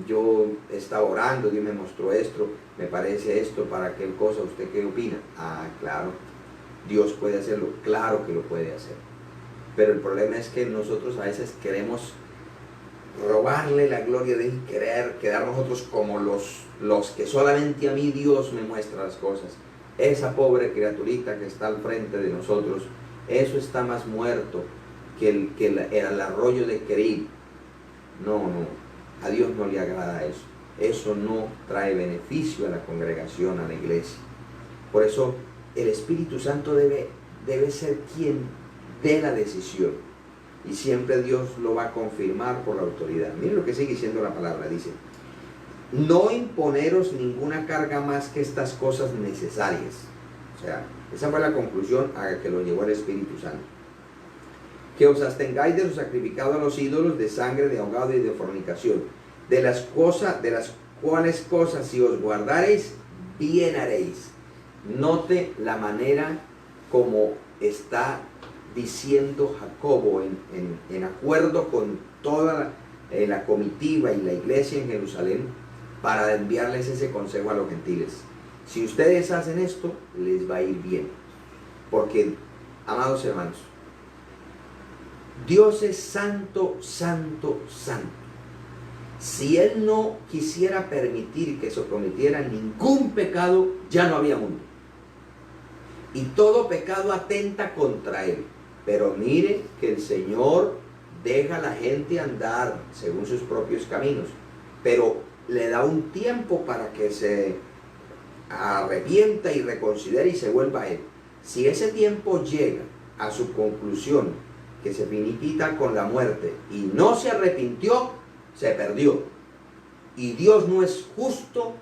yo estaba orando, Dios me mostró esto, me parece esto para aquel cosa, ¿usted qué opina? Ah, claro, Dios puede hacerlo, claro que lo puede hacer. Pero el problema es que nosotros a veces queremos robarle la gloria de Él y querer quedar nosotros como los que solamente a mí Dios me muestra las cosas. Esa pobre criaturita que está al frente de nosotros, eso está más muerto que el arroyo de Querib. No, a Dios no le agrada eso. Eso no trae beneficio a la congregación, a la iglesia. Por eso el Espíritu Santo debe ser quien dé la decisión. Y siempre Dios lo va a confirmar por la autoridad. Miren lo que sigue diciendo la palabra. Dice, no imponeros ninguna carga más que estas cosas necesarias. O sea, esa fue la conclusión a la que lo llevó el Espíritu Santo. Que os abstengáis de lo sacrificado a los ídolos, de sangre, de ahogado y de fornicación. De las cuales cosas si os guardareis, bien haréis. Note la manera como está diciendo Jacobo en acuerdo con toda la comitiva y la iglesia en Jerusalén para enviarles ese consejo a los gentiles. Si ustedes hacen esto, les va a ir bien. Porque, amados hermanos, Dios es santo, santo, santo. Si Él no quisiera permitir que se cometiera ningún pecado, ya no había mundo. Y todo pecado atenta contra Él. Pero mire que el Señor deja a la gente andar según sus propios caminos, pero le da un tiempo para que se arrepienta y reconsidere y se vuelva a Él. Si ese tiempo llega a su conclusión, que se finiquita con la muerte, y no se arrepintió, se perdió. Y Dios no es justo,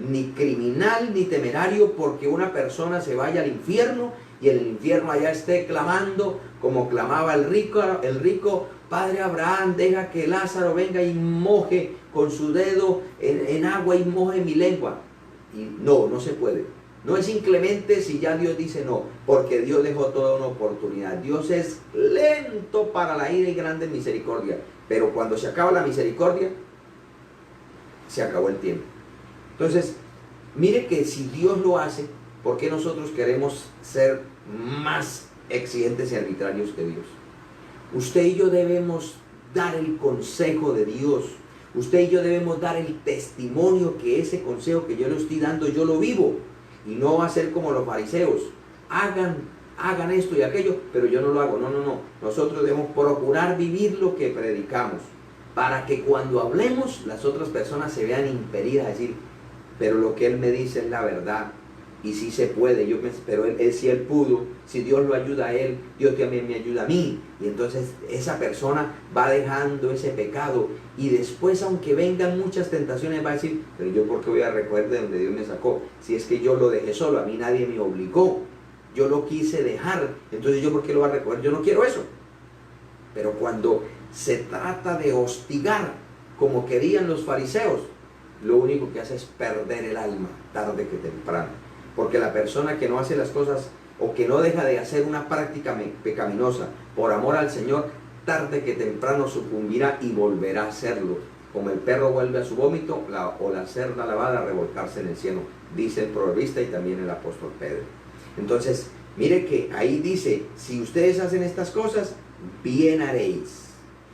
ni criminal, ni temerario, porque una persona se vaya al infierno y en el infierno allá esté clamando como clamaba el rico, Padre Abraham, deja que Lázaro venga y moje con su dedo en agua y moje mi lengua. Y no se puede. No es inclemente si ya Dios dice no, porque Dios dejó toda una oportunidad. Dios es lento para la ira y grande en misericordia, pero cuando se acaba la misericordia, se acabó el tiempo. Entonces, mire que si Dios lo hace, ¿por qué nosotros queremos ser más exigentes y arbitrarios que Dios? Usted y yo debemos dar el consejo de Dios. Usted y yo debemos dar el testimonio que ese consejo que yo le estoy dando, yo lo vivo. Y no va a ser como los fariseos. Hagan esto y aquello, pero yo no lo hago. No. Nosotros debemos procurar vivir lo que predicamos, para que cuando hablemos, las otras personas se vean impedidas a decir, pero lo que él me dice es la verdad. Y sí se puede, pero él si él pudo, si Dios lo ayuda a él, Dios también me ayuda a mí. Y entonces esa persona va dejando ese pecado. Y después, aunque vengan muchas tentaciones, va a decir, pero yo por qué voy a recoger de donde Dios me sacó, si es que yo lo dejé solo, a mí nadie me obligó, yo lo quise dejar, entonces yo por qué lo voy a recoger, yo no quiero eso. Pero cuando se trata de hostigar, como querían los fariseos, lo único que hace es perder el alma, tarde que temprano. Porque la persona que no hace las cosas o que no deja de hacer una práctica pecaminosa por amor al Señor, tarde que temprano sucumbirá y volverá a hacerlo. como el perro vuelve a su vómito, o la cerda lavada a revolcarse en el cielo, dice el proverbista y también el apóstol Pedro. Entonces, mire que ahí dice, si ustedes hacen estas cosas, bien haréis.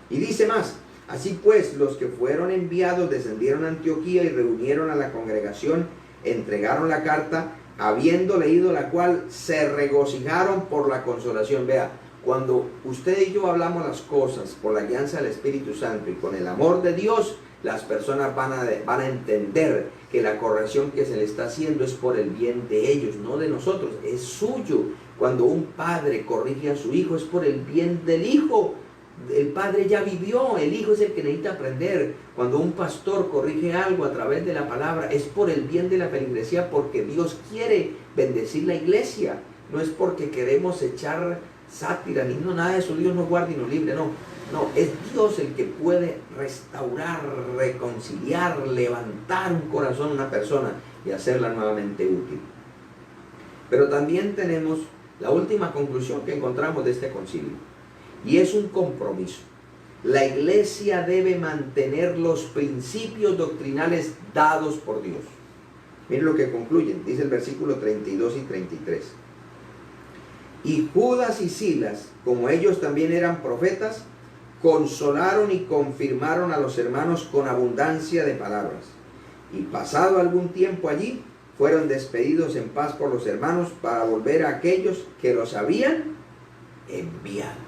Y dice más, así pues, los que fueron enviados descendieron a Antioquía y reunieron a la congregación, entregaron la carta, habiendo leído la cual, se regocijaron por la consolación. Vea, cuando usted y yo hablamos las cosas por la guianza del Espíritu Santo y con el amor de Dios, las personas van a entender que la corrección que se le está haciendo es por el bien de ellos, no de nosotros, es suyo. Cuando un padre corrige a su hijo es por el bien del hijo. El padre ya vivió, el hijo es el que necesita aprender. Cuando un pastor corrige algo a través de la palabra, es por el bien de la feligresía, porque Dios quiere bendecir la iglesia. No es porque queremos echar sátira, ni no, nada de eso. Dios nos guarde y nos libre, no. No, es Dios el que puede restaurar, reconciliar, levantar un corazón a una persona y hacerla nuevamente útil. Pero también tenemos la última conclusión que encontramos de este concilio, y es un compromiso. La iglesia debe mantener los principios doctrinales dados por Dios. Miren lo que concluyen, dice el versículo 32 y 33. Y Judas y Silas, como ellos también eran profetas, consolaron y confirmaron a los hermanos con abundancia de palabras. Y pasado algún tiempo allí, fueron despedidos en paz por los hermanos para volver a aquellos que los habían enviado.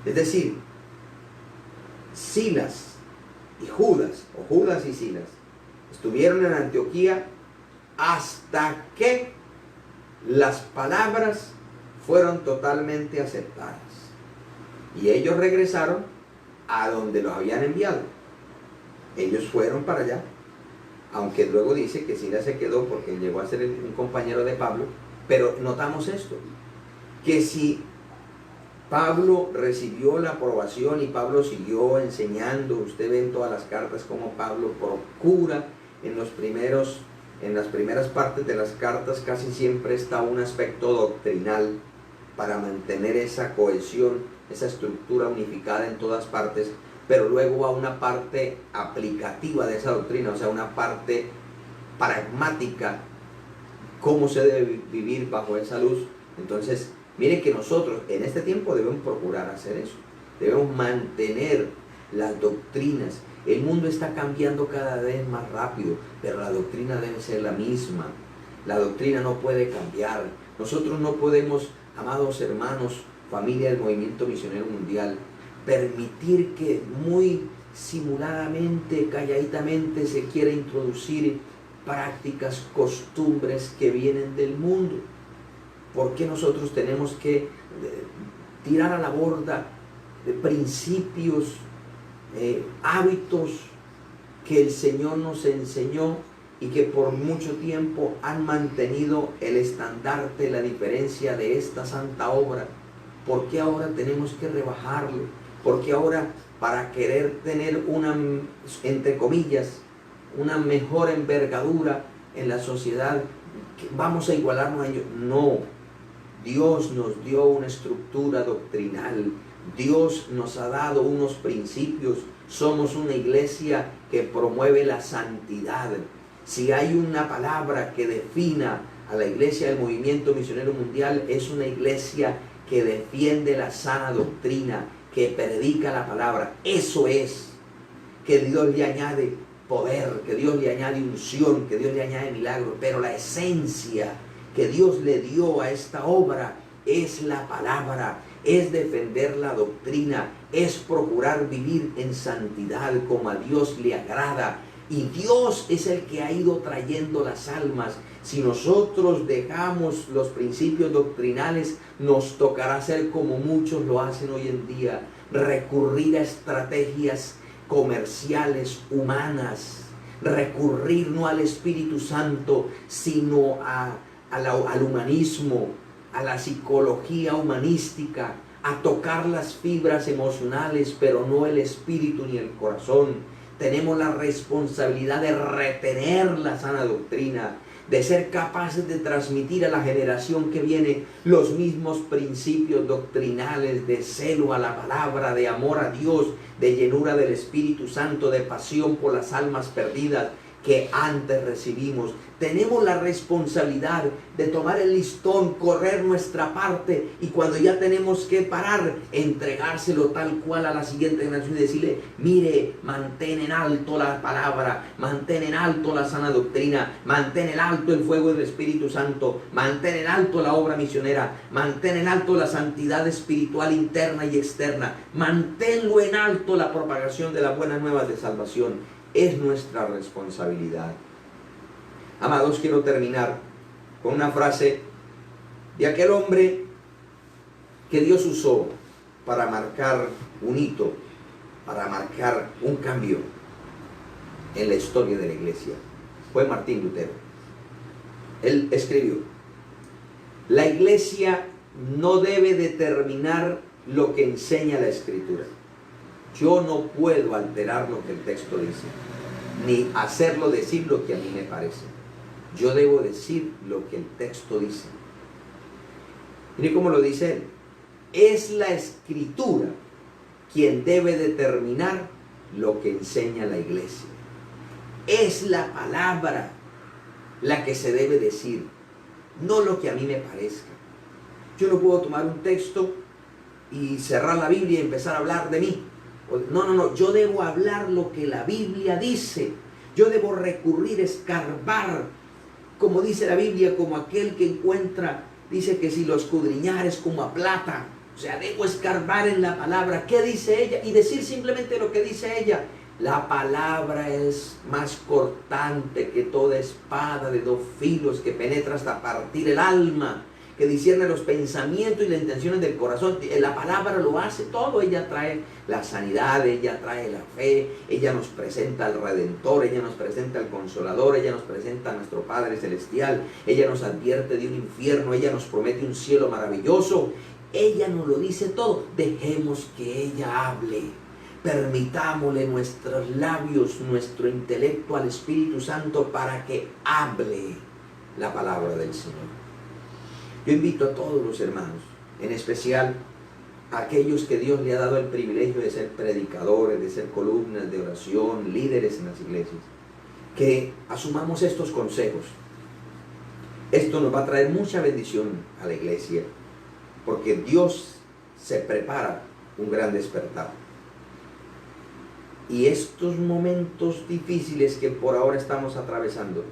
Es decir, Silas y Judas, o Judas y Silas, estuvieron en Antioquía hasta que las palabras fueron totalmente aceptadas. Y ellos regresaron a donde los habían enviado. Ellos fueron para allá, aunque luego dice que Silas se quedó porque llegó a ser un compañero de Pablo. Pero notamos esto, que si Pablo recibió la aprobación y Pablo siguió enseñando, usted ve en todas las cartas cómo Pablo procura en las primeras partes de las cartas, casi siempre está un aspecto doctrinal para mantener esa cohesión, esa estructura unificada en todas partes, pero luego va una parte aplicativa de esa doctrina, o sea, una parte pragmática, cómo se debe vivir bajo esa luz. Entonces, miren que nosotros en este tiempo debemos procurar hacer eso, debemos mantener las doctrinas. El mundo está cambiando cada vez más rápido, pero la doctrina debe ser la misma. La doctrina no puede cambiar. Nosotros no podemos, amados hermanos, familia del Movimiento Misionero Mundial, permitir que muy simuladamente, calladitamente se quiera introducir prácticas, costumbres que vienen del mundo. ¿Por qué nosotros tenemos que tirar a la borda de principios, hábitos que el Señor nos enseñó y que por mucho tiempo han mantenido el estandarte, la diferencia de esta santa obra? ¿Por qué ahora tenemos que rebajarlo? ¿Por qué ahora, para querer tener una, entre comillas, una mejor envergadura en la sociedad, vamos a igualarnos a ellos? No. Dios nos dio una estructura doctrinal. Dios nos ha dado unos principios. Somos una iglesia que promueve la santidad. Si hay una palabra que defina a la iglesia del Movimiento Misionero Mundial, es una iglesia que defiende la sana doctrina, que predica la palabra. Eso es, que Dios le añade poder, que Dios le añade unción, que Dios le añade milagro, pero la esencia que Dios le dio a esta obra es la palabra, es defender la doctrina, es procurar vivir en santidad como a Dios le agrada. Y Dios es el que ha ido trayendo las almas. Si nosotros dejamos los principios doctrinales, nos tocará hacer como muchos lo hacen hoy en día, recurrir a estrategias comerciales, humanas, recurrir no al Espíritu Santo, sino al humanismo, a la psicología humanística, a tocar las fibras emocionales, pero no el espíritu ni el corazón. Tenemos la responsabilidad de retener la sana doctrina, de ser capaces de transmitir a la generación que viene los mismos principios doctrinales de celo a la palabra, de amor a Dios, de llenura del Espíritu Santo, de pasión por las almas perdidas que antes recibimos. Tenemos la responsabilidad de tomar el listón, correr nuestra parte, y cuando ya tenemos que parar, entregárselo tal cual a la siguiente generación y decirle: mire, mantén en alto la palabra, mantén en alto la sana doctrina, mantén en alto el fuego del Espíritu Santo, mantén en alto la obra misionera, mantén en alto la santidad espiritual interna y externa, manténlo en alto la propagación de las buenas nuevas de salvación. Es nuestra responsabilidad. Amados, quiero terminar con una frase de aquel hombre que Dios usó para marcar un hito, para marcar un cambio en la historia de la iglesia. Fue Martín Lutero. Él escribió: la iglesia no debe determinar lo que enseña la Escritura. Yo no puedo alterar lo que el texto dice, ni hacerlo decir lo que a mí me parece. Yo debo decir lo que el texto dice. Mire cómo lo dice él: es la Escritura quien debe determinar lo que enseña la iglesia. Es la palabra la que se debe decir, no lo que a mí me parezca. Yo no puedo tomar un texto y cerrar la Biblia y empezar a hablar de mí. No, yo debo hablar lo que la Biblia dice. Yo debo recurrir, escarbar, como dice la Biblia, como aquel que encuentra, dice que si lo escudriñares como a plata. O sea, debo escarbar en la palabra. ¿Qué dice ella? Y decir simplemente lo que dice ella. La palabra es más cortante que toda espada de dos filos, que penetra hasta partir el alma, que discierne los pensamientos y las intenciones del corazón. La palabra lo hace todo. Ella trae la sanidad, ella trae la fe, ella nos presenta al Redentor, ella nos presenta al Consolador, ella nos presenta a nuestro Padre Celestial, ella nos advierte de un infierno, ella nos promete un cielo maravilloso. Ella nos lo dice todo. Dejemos que ella hable. Permitámosle nuestros labios, nuestro intelecto al Espíritu Santo para que hable la palabra del Señor. Yo invito a todos los hermanos, en especial a aquellos que Dios le ha dado el privilegio de ser predicadores, de ser columnas de oración, líderes en las iglesias, que asumamos estos consejos. Esto nos va a traer mucha bendición a la iglesia, porque Dios se prepara un gran despertar. Y estos momentos difíciles que por ahora estamos atravesando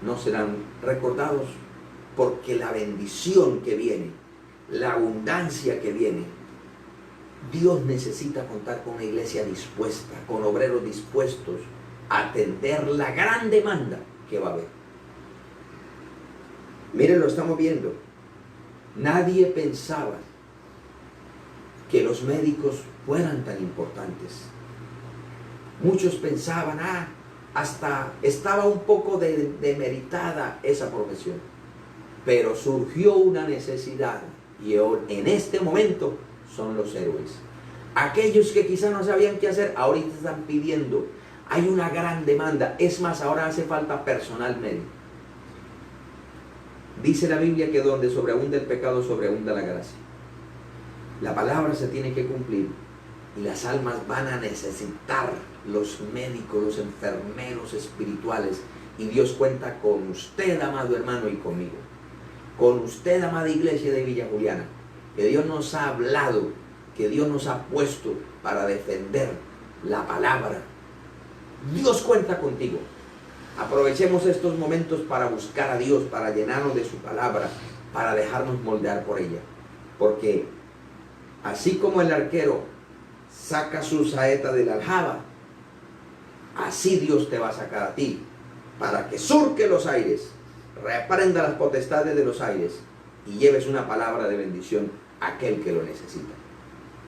no serán recordados, porque la bendición que viene, la abundancia que viene, Dios necesita contar con una iglesia dispuesta, con obreros dispuestos a atender la gran demanda que va a haber. Miren, lo estamos viendo. Nadie pensaba que los médicos fueran tan importantes. Muchos pensaban, hasta estaba un poco demeritada esa profesión. Pero surgió una necesidad y en este momento son los héroes. Aquellos que quizás no sabían qué hacer, ahorita están pidiendo. Hay una gran demanda. Es más, ahora hace falta personal médico. Dice la Biblia que donde sobreabunda el pecado, sobreabunda la gracia. La palabra se tiene que cumplir y las almas van a necesitar los médicos, los enfermeros espirituales. Y Dios cuenta con usted, amado hermano, y conmigo. Con usted, amada iglesia de Villa Juliana, que Dios nos ha hablado, que Dios nos ha puesto para defender la palabra. Dios cuenta contigo. Aprovechemos estos momentos para buscar a Dios, para llenarnos de su palabra, para dejarnos moldear por ella. Porque así como el arquero saca su saeta de la aljaba, así Dios te va a sacar a ti, para que surque los aires, reprenda las potestades de los aires y lleves una palabra de bendición a aquel que lo necesita.